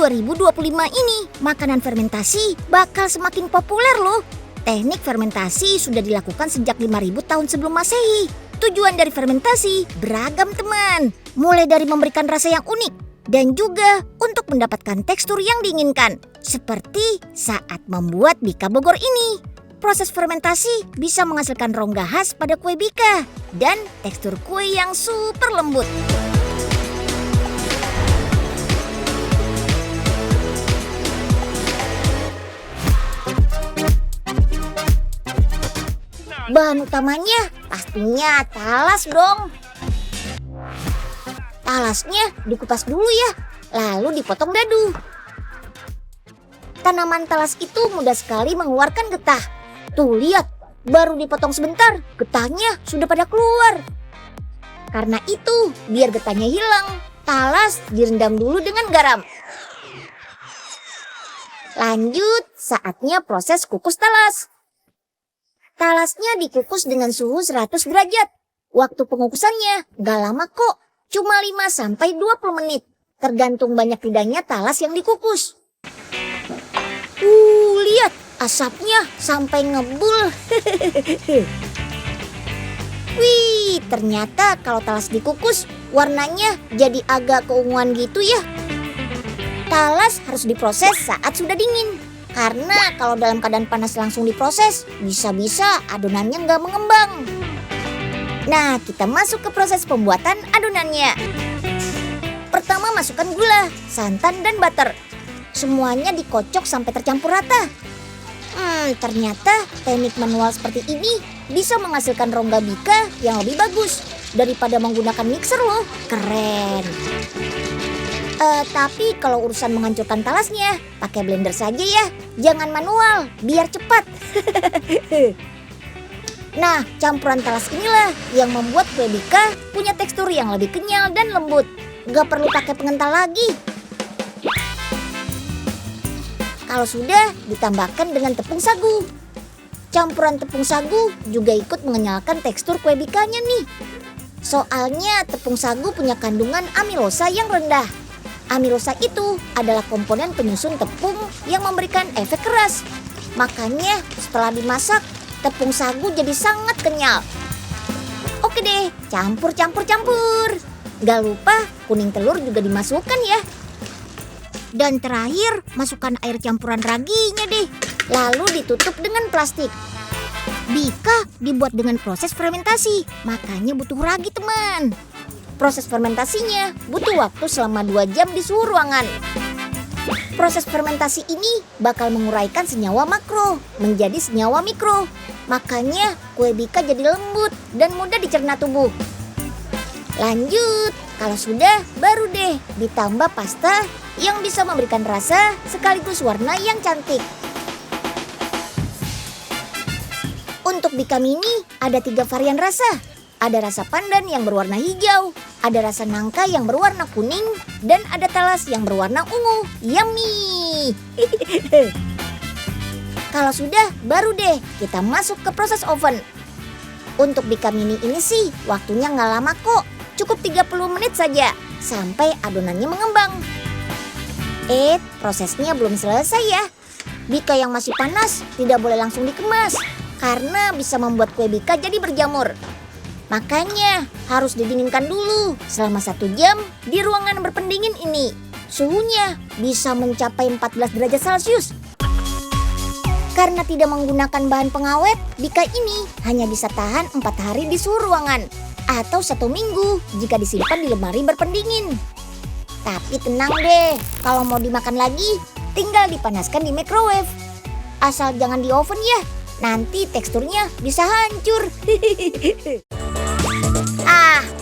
2025 ini, makanan fermentasi bakal semakin populer loh. Teknik fermentasi sudah dilakukan sejak 5.000 tahun sebelum Masehi. Tujuan dari fermentasi beragam teman, mulai dari memberikan rasa yang unik dan juga untuk mendapatkan tekstur yang diinginkan. Seperti saat membuat bika Bogor ini. Proses fermentasi bisa menghasilkan rongga khas pada kue bika dan tekstur kue yang super lembut. Bahan utamanya pastinya talas dong. Talasnya dikupas dulu ya, lalu dipotong dadu. Tanaman talas itu mudah sekali mengeluarkan getah. Tuh lihat, baru dipotong sebentar, getahnya sudah pada keluar. Karena itu, biar getahnya hilang, talas direndam dulu dengan garam. Lanjut, saatnya proses kukus talas. Talasnya dikukus dengan suhu 100 derajat. Waktu pengukusannya gak lama kok, cuma 5-20 menit. Tergantung banyak tidaknya talas yang dikukus. Lihat asapnya sampai ngebul. Wih, ternyata kalau talas dikukus warnanya jadi agak keunguan gitu ya. Talas harus diproses saat sudah dingin. Karena kalau dalam keadaan panas langsung diproses, bisa-bisa adonannya nggak mengembang. Nah, kita masuk ke proses pembuatan adonannya. Pertama masukkan gula, santan, dan butter. Semuanya dikocok sampai tercampur rata. Ternyata teknik manual seperti ini bisa menghasilkan rongga bika yang lebih bagus daripada menggunakan mixer loh. Keren. Tapi kalau urusan menghancurkan talasnya, pakai blender saja ya. Jangan manual, biar cepat. Nah, campuran talas inilah yang membuat kue bika punya tekstur yang lebih kenyal dan lembut. Gak perlu pakai pengental lagi. Kalau sudah, ditambahkan dengan tepung sagu. Campuran tepung sagu juga ikut mengenyalkan tekstur kue bikanya nih. Soalnya tepung sagu punya kandungan amilosa yang rendah. Amilosa itu adalah komponen penyusun tepung yang memberikan efek keras. Makanya setelah dimasak, tepung sagu jadi sangat kenyal. Oke deh, campur. Gak lupa kuning telur juga dimasukkan ya. Dan terakhir, masukkan air campuran raginya deh. Lalu ditutup dengan plastik. Bika dibuat dengan proses fermentasi, makanya butuh ragi teman. Proses fermentasinya butuh waktu selama 2 jam di suhu ruangan. Proses fermentasi ini bakal menguraikan senyawa makro menjadi senyawa mikro. Makanya kue bika jadi lembut dan mudah dicerna tubuh. Lanjut, kalau sudah baru deh ditambah pasta yang bisa memberikan rasa sekaligus warna yang cantik. Untuk bika mini ada 3 varian rasa. Ada rasa pandan yang berwarna hijau, ada rasa nangka yang berwarna kuning, dan ada talas yang berwarna ungu. Yummy! Kalau sudah, baru deh kita masuk ke proses oven. Untuk bika mini ini sih waktunya nggak lama kok, cukup 30 menit saja sampai adonannya mengembang. Prosesnya belum selesai ya. Bika yang masih panas tidak boleh langsung dikemas karena bisa membuat kue bika jadi berjamur. Makanya harus didinginkan dulu selama 1 jam di ruangan berpendingin ini. Suhunya bisa mencapai 14 derajat Celcius. Karena tidak menggunakan bahan pengawet, bika ini hanya bisa tahan 4 hari di suhu ruangan atau 1 minggu jika disimpan di lemari berpendingin. Tapi tenang deh, kalau mau dimakan lagi, tinggal dipanaskan di microwave. Asal jangan di oven ya, nanti teksturnya bisa hancur.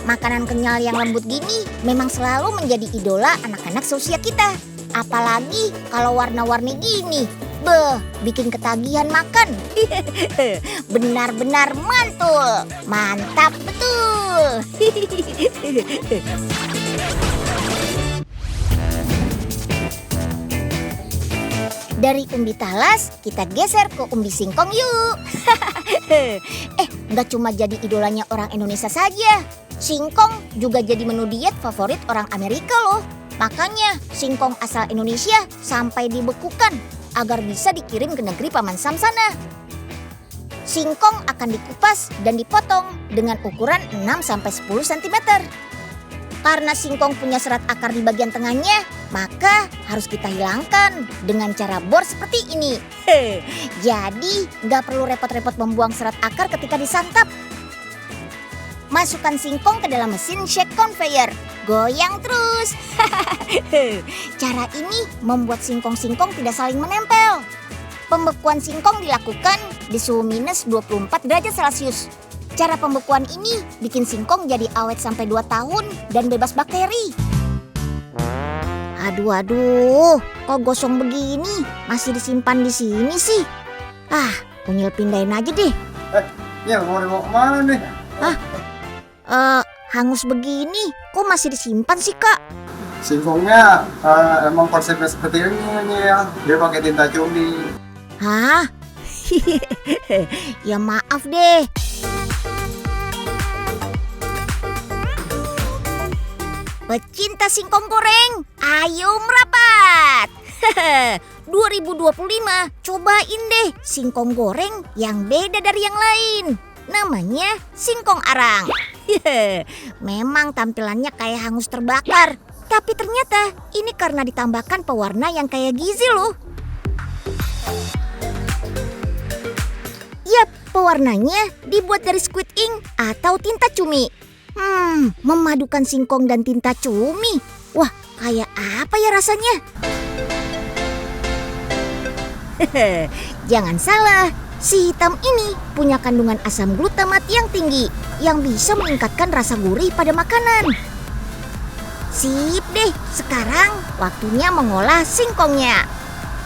Makanan kenyal yang lembut gini memang selalu menjadi idola anak-anak seusia kita. Apalagi kalau warna-warni gini. Bikin ketagihan makan. Benar-benar mantul. Mantap betul. Dari umbi talas, kita geser ke umbi singkong yuk. Nggak cuma jadi idolanya orang Indonesia saja. Singkong juga jadi menu diet favorit orang Amerika loh. Makanya singkong asal Indonesia sampai dibekukan agar bisa dikirim ke negeri Paman Sam sana. Singkong akan dikupas dan dipotong dengan ukuran 6-10 cm. Karena singkong punya serat akar di bagian tengahnya, maka harus kita hilangkan dengan cara bor seperti ini. Jadi nggak perlu repot-repot membuang serat akar ketika disantap. Masukkan singkong ke dalam mesin shake conveyor. Goyang terus. Cara ini membuat singkong-singkong tidak saling menempel. Pembekuan singkong dilakukan di suhu minus 24 derajat Celcius. Cara pembekuan ini bikin singkong jadi awet sampai 2 tahun dan bebas bakteri. Aduh, kok gosong begini? Masih disimpan di sini sih. Unyil pindahin aja deh. Ya mau kemana nih? Hangus begini, kok masih disimpan sih, Kak? Singkongnya emang konsepnya seperti ini ya. Dia pakai tinta cumi. Hah? Ya maaf deh. Pecinta singkong goreng, ayo merapat. 2025, cobain deh singkong goreng yang beda dari yang lain. Namanya singkong arang. Memang tampilannya kayak hangus terbakar, tapi ternyata ini karena ditambahkan pewarna yang kayak gizi loh. Yap, pewarnanya dibuat dari squid ink atau tinta cumi. Memadukan singkong dan tinta cumi. Wah, kayak apa ya rasanya? Jangan salah, si hitam ini punya kandungan asam glutamat yang tinggi yang bisa meningkatkan rasa gurih pada makanan. Sip deh, sekarang waktunya mengolah singkongnya.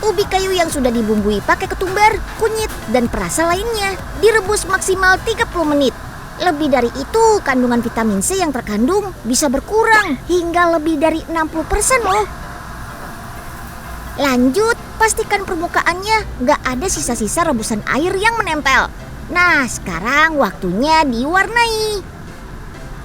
Ubi kayu yang sudah dibumbui pakai ketumbar, kunyit, dan perasa lainnya direbus maksimal 30 menit. Lebih dari itu, kandungan vitamin C yang terkandung bisa berkurang hingga lebih dari 60% loh. Lanjut, pastikan permukaannya nggak ada sisa-sisa rebusan air yang menempel. Nah, sekarang waktunya diwarnai.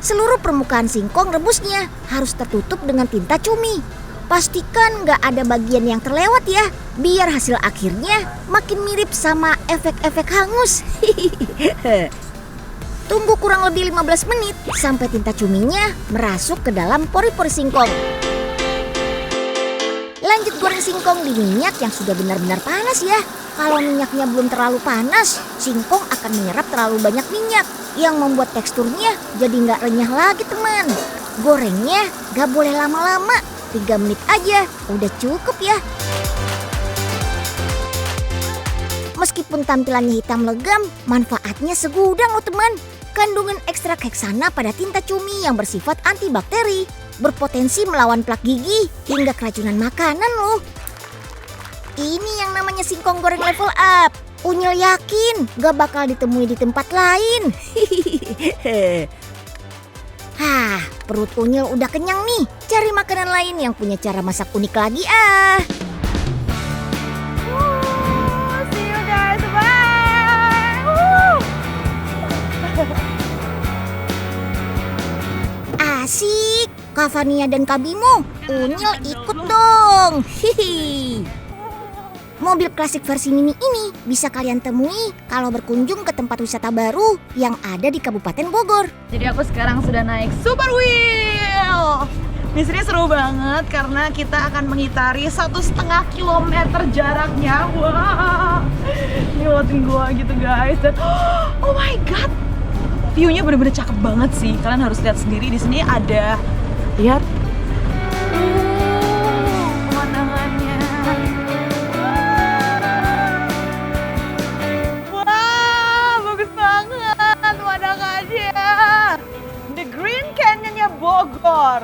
Seluruh permukaan singkong rebusnya harus tertutup dengan tinta cumi. Pastikan nggak ada bagian yang terlewat ya, biar hasil akhirnya makin mirip sama efek-efek hangus. Tunggu kurang lebih 15 menit sampai tinta cuminya merasuk ke dalam pori-pori singkong. Lanjut goreng singkong di minyak yang sudah benar-benar panas ya. Kalau minyaknya belum terlalu panas, singkong akan menyerap terlalu banyak minyak yang membuat teksturnya jadi nggak renyah lagi teman. Gorengnya nggak boleh lama-lama, 3 menit aja udah cukup ya. Meskipun tampilannya hitam legam, manfaatnya segudang loh teman. Kandungan ekstrak heksana pada tinta cumi yang bersifat antibakteri, berpotensi melawan plak gigi hingga keracunan makanan loh. Ini yang namanya singkong goreng level up. Unyil yakin gak bakal ditemui di tempat lain. Perut Unyil udah kenyang nih. Cari makanan lain yang punya cara masak unik lagi ah. See you guys, bye. Asik, Kak Fania dan Kak Bimo, Unyil ikut dong. Hihi. Mobil klasik versi mini ini bisa kalian temui kalau berkunjung ke tempat wisata baru yang ada di Kabupaten Bogor. Jadi aku sekarang sudah naik Super Wheel. Di sini seru banget karena kita akan mengitari 1,5 kilometer jaraknya. Wah, ngeliatin gua gitu guys. Dan oh my god, view-nya bener-bener cakep banget sih. Kalian harus lihat sendiri. Di sini ada, lihat pemandangannya. Wah, bagus banget pemandangannya. The Green Canyon-nya Bogor.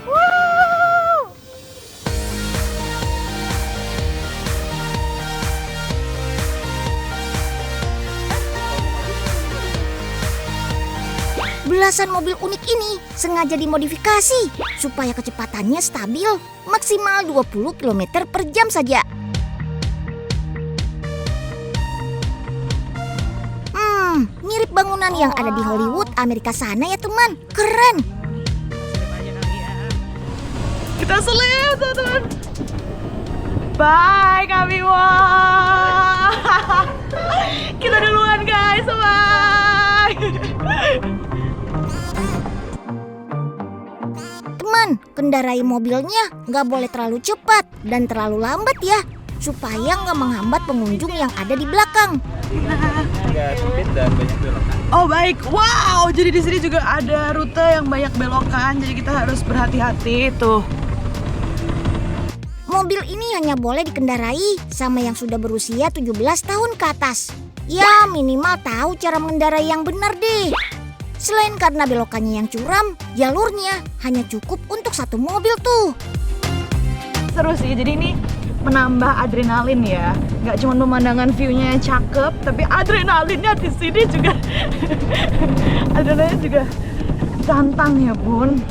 Wow. Belasan mobil unik ini sengaja dimodifikasi supaya kecepatannya stabil maksimal 20 km per jam saja. Mirip bangunan yang ada di Hollywood, Amerika sana ya teman. Keren. Kita selip, teman-teman. Bye kami, wah. Kita duluan guys, bye. Teman, kendarai mobilnya nggak boleh terlalu cepat dan terlalu lambat ya, supaya nggak menghambat pengunjung yang ada di belakang. Agak sempit dan banyak belokan. Oh baik, wow. Jadi di sini juga ada rute yang banyak belokan, jadi kita harus berhati-hati tuh. Mobil ini hanya boleh dikendarai sama yang sudah berusia 17 tahun ke atas. Ya minimal tahu cara mengendarai yang benar deh. Selain karena belokannya yang curam, jalurnya hanya cukup untuk satu mobil tuh. Seru sih, jadi ini menambah adrenalin ya. Nggak cuma pemandangan view-nya yang cakep, tapi adrenalinnya di sini juga. Adrenalinnya juga tantang ya bun.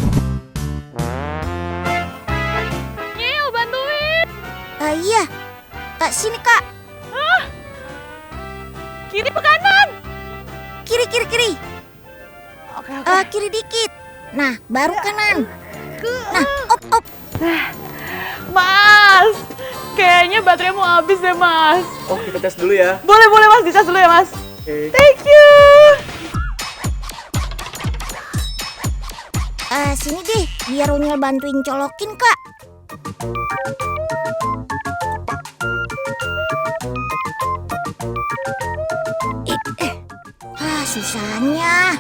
Nyil, bantuin. Iya, sini kak. Kiri ke kanan. Kiri. Oke. Kiri dikit. Nah, baru kanan. Nah, op. Mas, kayaknya baterai mau habis deh mas. Oh, kita tes dulu ya. Boleh mas, dicas dulu ya mas. Oke. Thank you. Sini deh, biar Unyil bantuin colokin kak. Susahnya.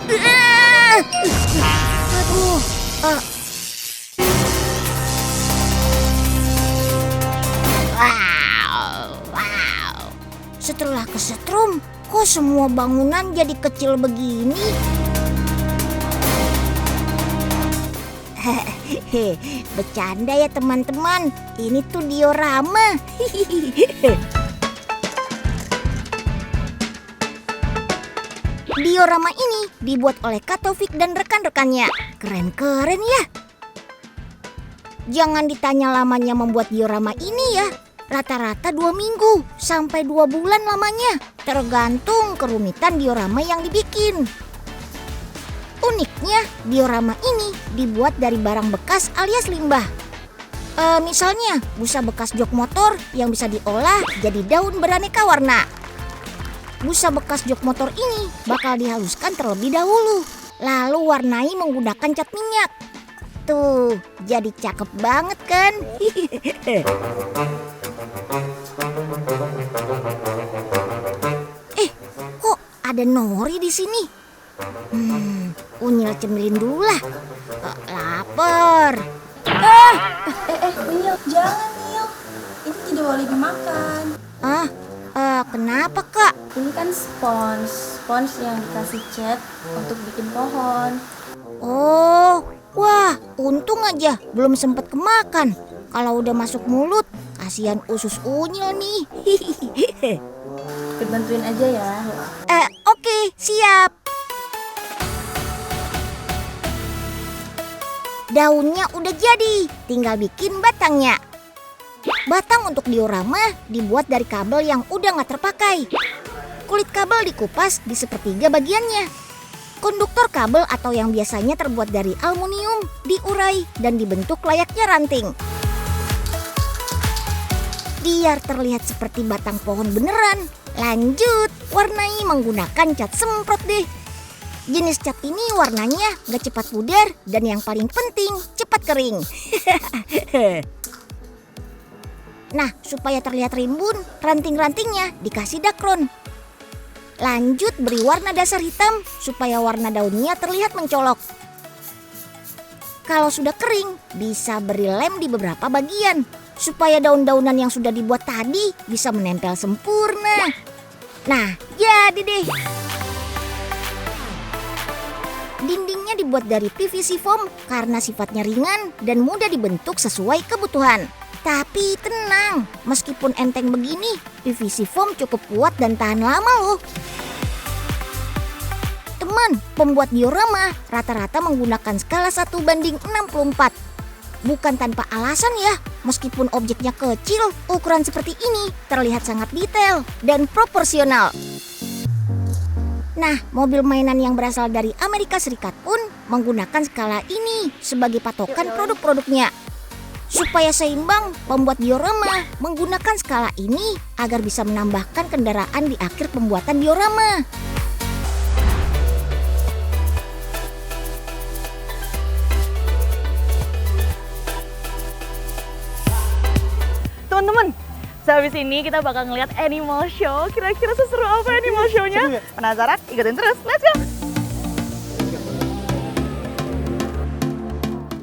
Aduh. Wow. Setelah kesetrum, kok semua bangunan jadi kecil begini? Hehehe, bercanda ya teman-teman. Ini tuh diorama. Diorama ini dibuat oleh Kak Taufik dan rekan-rekannya. Keren-keren ya. Jangan ditanya lamanya membuat diorama ini ya. Rata-rata 2 minggu sampai 2 bulan lamanya. Tergantung kerumitan diorama yang dibikin. Uniknya, diorama ini dibuat dari barang bekas alias limbah. Misalnya, busa bekas jok motor yang bisa diolah jadi daun beraneka warna. Busa bekas jok motor ini bakal dihaluskan terlebih dahulu, lalu warnai menggunakan cat minyak. Tuh, jadi cakep banget kan? Kok ada nori di sini? Unyil cemilin dulu lah. Lapar. Unyil, jangan Nyil. Ini tidak boleh dimakan. Kenapa kak? Ini kan spons yang dikasih cat untuk bikin pohon. Oh, wah, untung aja belum sempet kemakan. Kalau udah masuk mulut, kasihan usus Unyil nih. Ikut bantuin aja ya. Oke, siap. Daunnya udah jadi, tinggal bikin batangnya. Batang untuk diorama dibuat dari kabel yang udah gak terpakai. Kulit kabel dikupas di sepertiga bagiannya. Konduktor kabel atau yang biasanya terbuat dari aluminium diurai dan dibentuk layaknya ranting. Biar terlihat seperti batang pohon beneran, lanjut warnai menggunakan cat semprot deh. Jenis cat ini warnanya gak cepat pudar dan yang paling penting cepat kering. Nah, supaya terlihat rimbun, ranting-rantingnya dikasih dakron. Lanjut beri warna dasar hitam supaya warna daunnya terlihat mencolok. Kalau sudah kering, bisa beri lem di beberapa bagian supaya daun-daunan yang sudah dibuat tadi bisa menempel sempurna. Nah, jadi deh. Dindingnya dibuat dari PVC foam karena sifatnya ringan dan mudah dibentuk sesuai kebutuhan. Tapi tenang, meskipun enteng begini, PVC foam cukup kuat dan tahan lama loh. Teman, pembuat diorama rata-rata menggunakan skala 1:64. Bukan tanpa alasan ya, meskipun objeknya kecil, ukuran seperti ini terlihat sangat detail dan proporsional. Nah, mobil mainan yang berasal dari Amerika Serikat pun menggunakan skala ini sebagai patokan produk-produknya. Supaya seimbang, pembuat diorama menggunakan skala ini agar bisa menambahkan kendaraan di akhir pembuatan diorama. Teman-teman, sehabis ini kita bakal ngeliat animal show. Kira-kira seseru apa animal show-nya? Penasaran? Ikutin terus, let's go!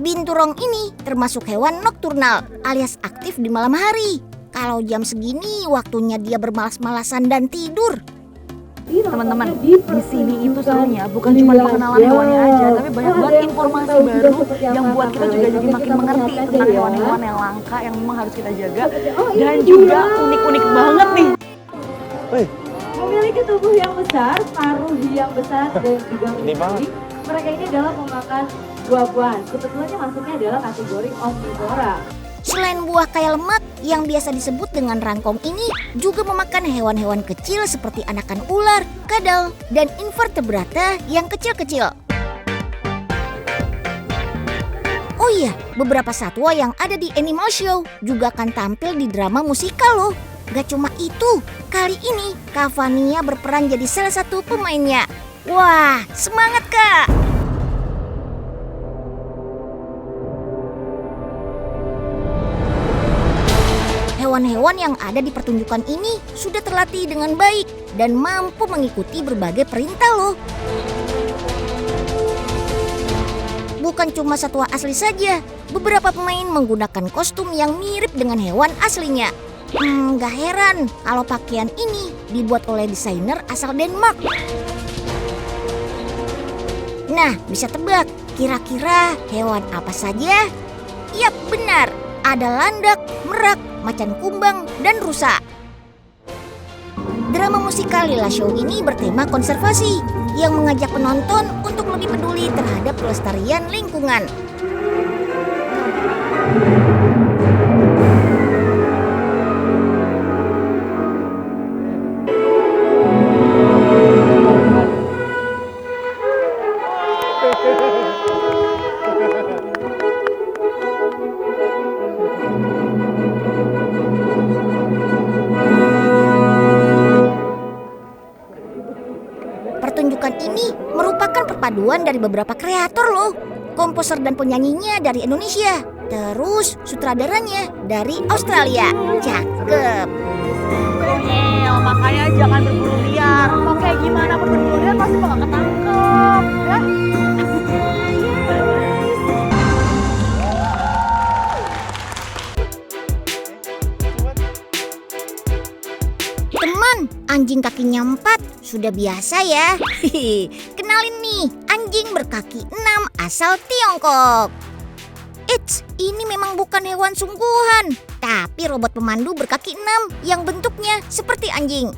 Binturong ini termasuk hewan nokturnal alias aktif di malam hari. Kalau jam segini waktunya dia bermalas-malasan dan tidur. Teman-teman, di sini itu serunya bukan cuma perkenalan hewannya aja, tapi banyak banget informasi baru yang buat kita juga jadi makin mengerti tentang hewan-hewan yang langka yang memang harus kita jaga dan juga unik-unik banget nih. Memiliki tubuh yang besar, paruh yang besar dan juga unik. Mereka ini adalah pemakan buah-buahan. Kebetulannya masuknya adalah kategori omnivora. Selain buah kaya lemak yang biasa disebut dengan rangkong ini juga memakan hewan-hewan kecil seperti anakan ular, kadal, dan invertebrata yang kecil-kecil. Oh iya, beberapa satwa yang ada di Animal Show juga akan tampil di drama musikal loh. Gak cuma itu, kali ini Cavania berperan jadi salah satu pemainnya. Wah, semangat Kak! Hewan-hewan yang ada di pertunjukan ini sudah terlatih dengan baik dan mampu mengikuti berbagai perintah loh. Bukan cuma satwa asli saja, beberapa pemain menggunakan kostum yang mirip dengan hewan aslinya. Gak heran kalau pakaian ini dibuat oleh desainer asal Denmark. Nah, bisa tebak kira-kira hewan apa saja? Yap, benar. Ada landak, merak, macan kumbang, dan rusa. Drama musikal Lila Show ini bertema konservasi yang mengajak penonton untuk lebih peduli terhadap pelestarian lingkungan. Pertunjukan ini merupakan perpaduan dari beberapa kreator loh. Komposer dan penyanyinya dari Indonesia, terus sutradaranya dari Australia. Cakep. Makanya jangan berburu liar. Mau kayak gimana pun berburu liar pasti bakal ketangkep, ya. Teman, anjing kakinya 4 sudah biasa ya. Kenalin nih, anjing berkaki 6 asal Tiongkok. Eits, ini memang bukan hewan sungguhan, tapi robot pemandu berkaki 6 yang bentuknya seperti anjing.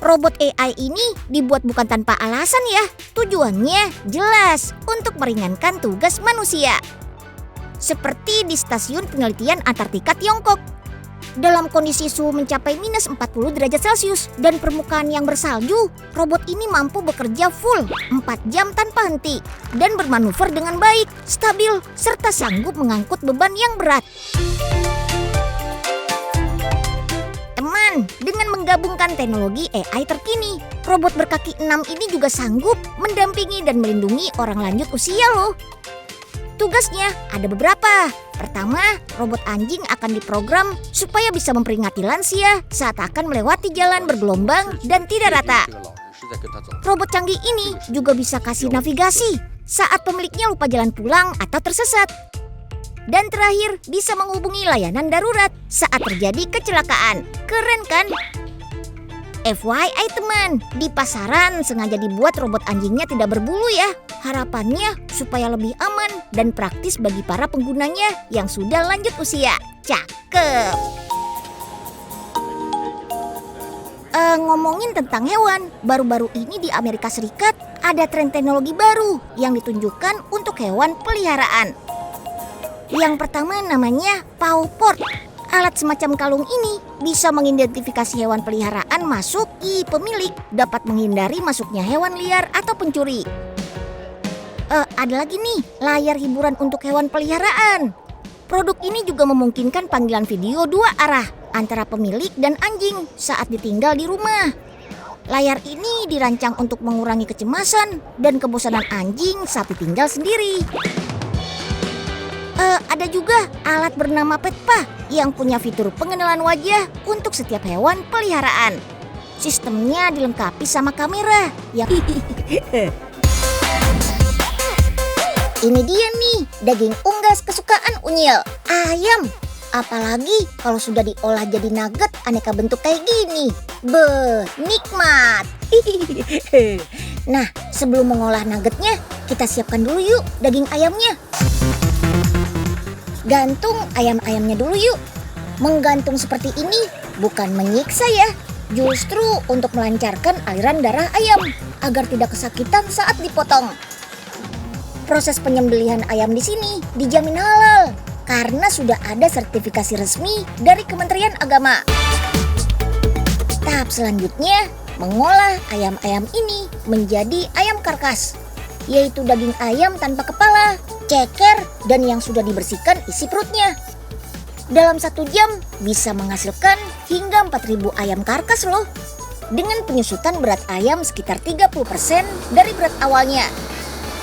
Robot AI ini dibuat bukan tanpa alasan ya. Tujuannya jelas untuk meringankan tugas manusia. Seperti di stasiun penelitian Antartika Tiongkok. Dalam kondisi suhu mencapai minus 40 derajat Celcius dan permukaan yang bersalju, robot ini mampu bekerja full 4 jam tanpa henti dan bermanuver dengan baik, stabil, serta sanggup mengangkut beban yang berat. Teman, dengan menggabungkan teknologi AI terkini, robot berkaki 6 ini juga sanggup mendampingi dan melindungi orang lanjut usia loh. Tugasnya ada beberapa. Pertama, robot anjing akan diprogram supaya bisa memperingati lansia saat akan melewati jalan bergelombang dan tidak rata. Robot canggih ini juga bisa kasih navigasi saat pemiliknya lupa jalan pulang atau tersesat. Dan terakhir, bisa menghubungi layanan darurat saat terjadi kecelakaan. Keren kan? FYI teman, di pasaran sengaja dibuat robot anjingnya tidak berbulu ya. Harapannya supaya lebih aman dan praktis bagi para penggunanya yang sudah lanjut usia. Cakep. Ngomongin tentang hewan, baru-baru ini di Amerika Serikat ada tren teknologi baru yang ditunjukkan untuk hewan peliharaan. Yang pertama namanya Pawport. Alat semacam kalung ini bisa mengidentifikasi hewan peliharaan masuk di pemilik, dapat menghindari masuknya hewan liar atau pencuri. Ada lagi nih, layar hiburan untuk hewan peliharaan. Produk ini juga memungkinkan panggilan video 2 arah antara pemilik dan anjing saat ditinggal di rumah. Layar ini dirancang untuk mengurangi kecemasan dan kebosanan anjing saat ditinggal sendiri. Ada juga alat bernama Petpa yang punya fitur pengenalan wajah untuk setiap hewan peliharaan. Sistemnya dilengkapi sama kamera yang Ini dia nih, daging unggas kesukaan Unyil, ayam. Apalagi kalau sudah diolah jadi nugget aneka bentuk kayak gini. Beuh, nikmat. Nah, sebelum mengolah nuggetnya, kita siapkan dulu yuk daging ayamnya. Gantung ayam-ayamnya dulu yuk. Menggantung seperti ini bukan menyiksa ya, justru untuk melancarkan aliran darah ayam agar tidak kesakitan saat dipotong. Proses penyembelihan ayam di sini dijamin halal karena sudah ada sertifikasi resmi dari Kementerian Agama. Tahap selanjutnya, mengolah ayam-ayam ini menjadi ayam karkas, yaitu daging ayam tanpa kepala, ceker, dan yang sudah dibersihkan isi perutnya. Dalam 1 jam bisa menghasilkan hingga 4.000 ayam karkas loh. Dengan penyusutan berat ayam sekitar 30% dari berat awalnya.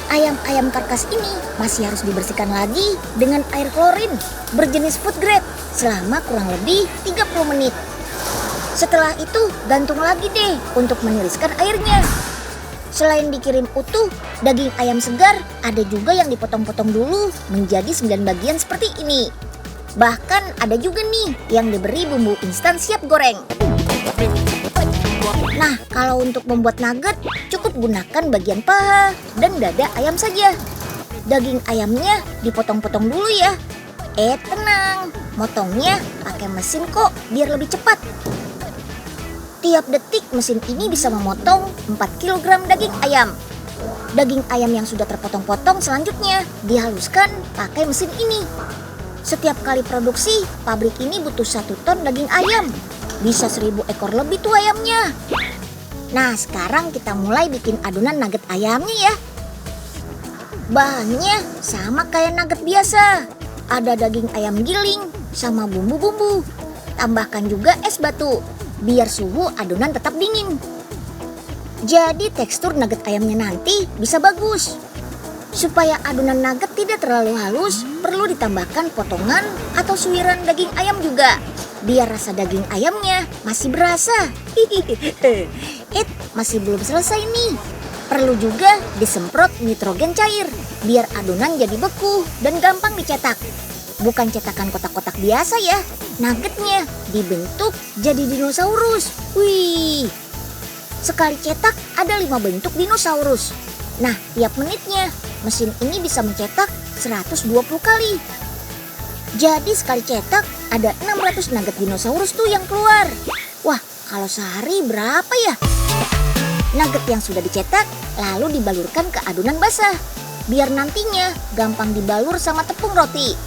Ayam-ayam karkas ini masih harus dibersihkan lagi dengan air klorin berjenis food grade selama kurang lebih 30 menit. Setelah itu gantung lagi deh untuk meniriskan airnya. Selain dikirim utuh, daging ayam segar ada juga yang dipotong-potong dulu menjadi 9 bagian seperti ini. Bahkan ada juga nih yang diberi bumbu instan siap goreng. Nah, kalau untuk membuat nugget, cukup gunakan bagian paha dan dada ayam saja. Daging ayamnya dipotong-potong dulu ya. Tenang, motongnya pakai mesin kok biar lebih cepat. Tiap detik mesin ini bisa memotong 4 kg daging ayam. Daging ayam yang sudah terpotong-potong selanjutnya dihaluskan pakai mesin ini. Setiap kali produksi, pabrik ini butuh 1 ton daging ayam. Bisa 1.000 ekor lebih tuh ayamnya. Nah, sekarang kita mulai bikin adonan nugget ayamnya ya. Bahannya sama kayak nugget biasa. Ada daging ayam giling sama bumbu-bumbu. Tambahkan juga es batu biar suhu adonan tetap dingin. Jadi tekstur nugget ayamnya nanti bisa bagus. Supaya adonan nugget tidak terlalu halus, perlu ditambahkan potongan atau suiran daging ayam juga. Biar rasa daging ayamnya masih berasa. Masih belum selesai nih. Perlu juga disemprot nitrogen cair biar adonan jadi beku dan gampang dicetak. Bukan cetakan kotak-kotak biasa ya. Nuggetnya dibentuk jadi dinosaurus. Wih. Sekali cetak ada 5 bentuk dinosaurus. Nah, tiap menitnya mesin ini bisa mencetak 120 kali. Jadi sekali cetak ada 600 nugget dinosaurus tuh yang keluar. Wah, kalau sehari berapa ya? Nugget yang sudah dicetak lalu dibalurkan ke adonan basah. Biar nantinya gampang dibalur sama tepung roti.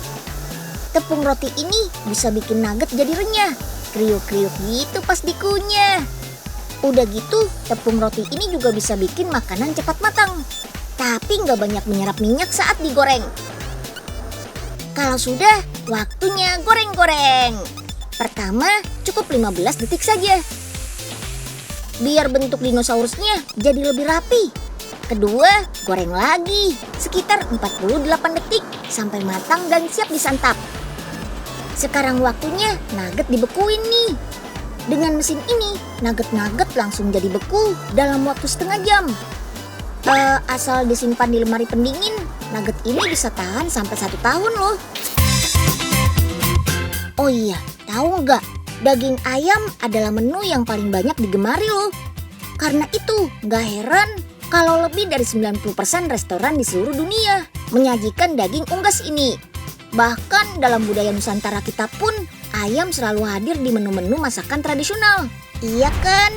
Tepung roti ini bisa bikin nugget jadi renyah. Kriuk-kriuk gitu pas dikunyah. Udah gitu, tepung roti ini juga bisa bikin makanan cepat matang. Tapi nggak banyak menyerap minyak saat digoreng. Kalau sudah, waktunya goreng-goreng. Pertama, cukup 15 detik saja. Biar bentuk dinosaurusnya jadi lebih rapi. Kedua, goreng lagi sekitar 48 detik sampai matang dan siap disantap. Sekarang waktunya nugget dibekuin nih. Dengan mesin ini, nugget-nugget langsung jadi beku dalam waktu setengah jam. Asal disimpan di lemari pendingin, nugget ini bisa tahan sampai 1 tahun loh. Oh iya, tahu nggak? Daging ayam adalah menu yang paling banyak digemari loh. Karena itu, nggak heran kalau lebih dari 90% restoran di seluruh dunia menyajikan daging unggas ini. Bahkan dalam budaya Nusantara kita pun, ayam selalu hadir di menu-menu masakan tradisional. Iya kan?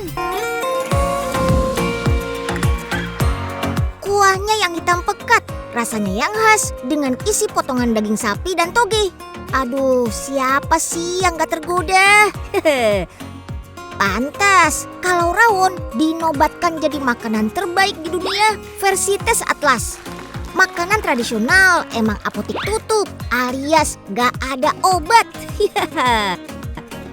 Kuahnya yang hitam pekat, rasanya yang khas dengan isi potongan daging sapi dan toge. Aduh, siapa sih yang gak tergoda? Pantas, kalau rawon dinobatkan jadi makanan terbaik di dunia versi tes Atlas. Makanan tradisional emang apotik tutup alias gak ada obat.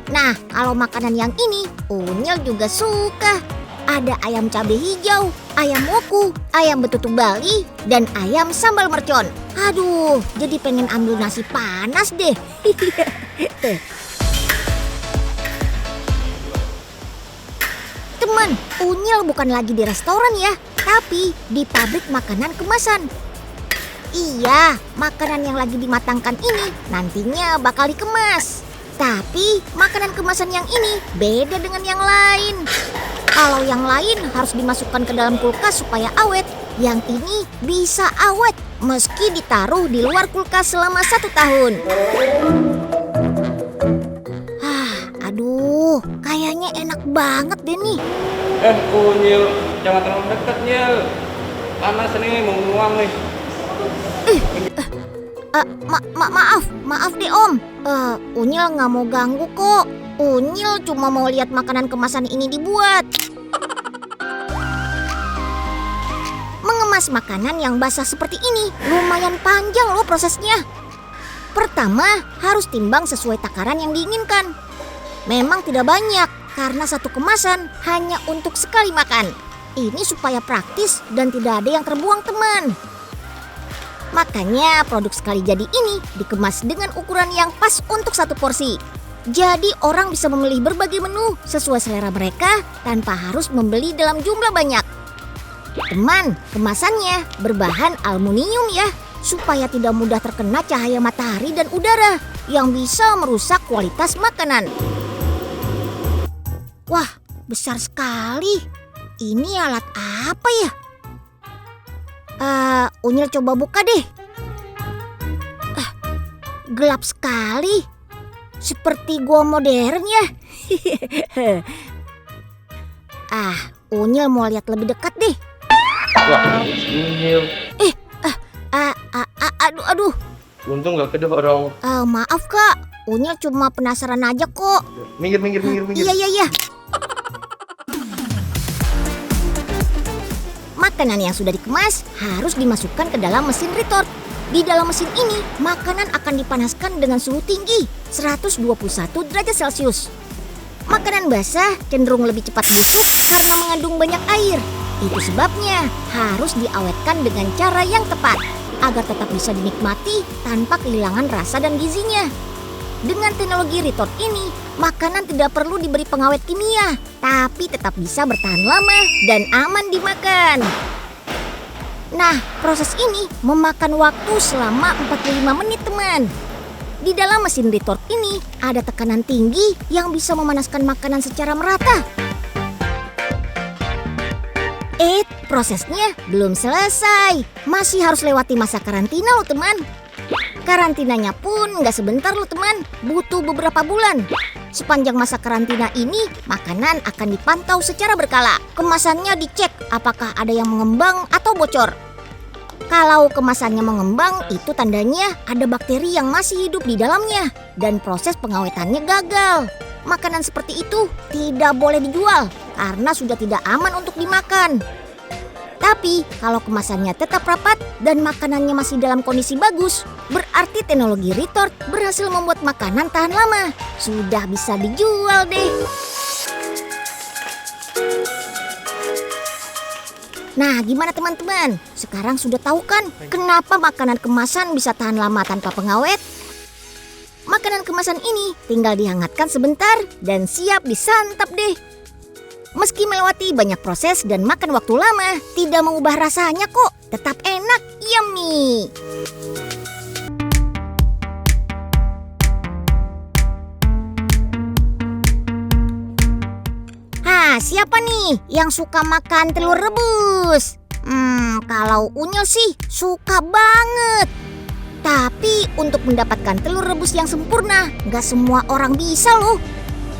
Nah, kalau makanan yang ini Unyil juga suka. Ada ayam cabai hijau, ayam woku, ayam betutu Bali, dan ayam sambal mercon. Aduh, jadi pengen ambil nasi panas deh. Teman, Unyil bukan lagi di restoran ya, tapi di pabrik makanan kemasan. Iya, makanan yang lagi dimatangkan ini nantinya bakal dikemas. Tapi makanan kemasan yang ini beda dengan yang lain. Kalau yang lain harus dimasukkan ke dalam kulkas supaya awet, yang ini bisa awet meski ditaruh di luar kulkas selama 1 tahun. Aduh, kayaknya enak banget deh nih. Unyil, jangan terlalu dekat, Nyil. Panas nih, mau nguang nih. Maaf deh Om. Unyil nggak mau ganggu kok. Unyil cuma mau lihat makanan kemasan ini dibuat. Mengemas makanan yang basah seperti ini lumayan panjang loh prosesnya. Pertama, harus timbang sesuai takaran yang diinginkan. Memang tidak banyak karena satu kemasan hanya untuk sekali makan. Ini supaya praktis dan tidak ada yang terbuang, teman. Makanya produk sekali jadi ini dikemas dengan ukuran yang pas untuk 1 porsi. Jadi orang bisa memilih berbagai menu sesuai selera mereka tanpa harus membeli dalam jumlah banyak. Teman, kemasannya berbahan aluminium ya, supaya tidak mudah terkena cahaya matahari dan udara yang bisa merusak kualitas makanan. Wah, besar sekali. Ini alat apa ya? Unyil coba buka deh. Gelap sekali. Seperti gua modern ya. Unyil mau lihat lebih dekat deh. Wah, Unyil. Aduh. Untung gak kedorong. Maaf Kak, Unyil cuma penasaran aja kok. Minggir. Iya. Makanan yang sudah dikemas harus dimasukkan ke dalam mesin retort. Di dalam mesin ini, makanan akan dipanaskan dengan suhu tinggi, 121 derajat Celcius. Makanan basah cenderung lebih cepat busuk karena mengandung banyak air. Itu sebabnya harus diawetkan dengan cara yang tepat, agar tetap bisa dinikmati tanpa kehilangan rasa dan gizinya. Dengan teknologi retort ini, makanan tidak perlu diberi pengawet kimia, tapi tetap bisa bertahan lama dan aman dimakan. Nah, proses ini memakan waktu selama 45 menit, teman. Di dalam mesin retort ini ada tekanan tinggi yang bisa memanaskan makanan secara merata. Prosesnya belum selesai. Masih harus lewati masa karantina loh, teman. Karantinanya pun nggak sebentar loh, teman. Butuh beberapa bulan. Sepanjang masa karantina ini, makanan akan dipantau secara berkala. Kemasannya dicek apakah ada yang mengembang atau bocor. Kalau kemasannya mengembang, itu tandanya ada bakteri yang masih hidup di dalamnya dan proses pengawetannya gagal. Makanan seperti itu tidak boleh dijual karena sudah tidak aman untuk dimakan. Tapi kalau kemasannya tetap rapat dan makanannya masih dalam kondisi bagus, berarti teknologi retort berhasil membuat makanan tahan lama. Sudah bisa dijual deh. Nah, gimana teman-teman? Sekarang sudah tahu kan kenapa makanan kemasan bisa tahan lama tanpa pengawet? Makanan kemasan ini tinggal dihangatkan sebentar dan siap disantap deh. Meski melewati banyak proses dan makan waktu lama, tidak mengubah rasanya kok. Tetap enak, yummy. Siapa nih yang suka makan telur rebus? Kalau Unyil sih suka banget. Tapi untuk mendapatkan telur rebus yang sempurna, gak semua orang bisa loh.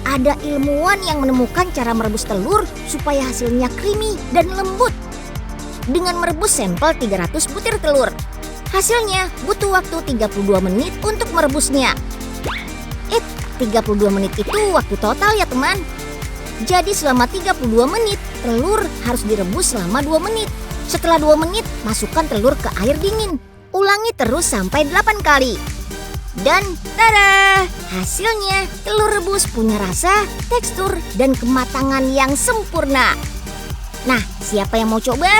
Ada ilmuwan yang menemukan cara merebus telur supaya hasilnya creamy dan lembut. Dengan merebus sampel 300 butir telur. Hasilnya butuh waktu 32 menit untuk merebusnya. 32 menit itu waktu total ya teman. Jadi selama 32 menit, telur harus direbus selama 2 menit. Setelah 2 menit, masukkan telur ke air dingin. Ulangi terus sampai 8 kali. Dan tada! Hasilnya telur rebus punya rasa, tekstur, dan kematangan yang sempurna. Nah, siapa yang mau coba?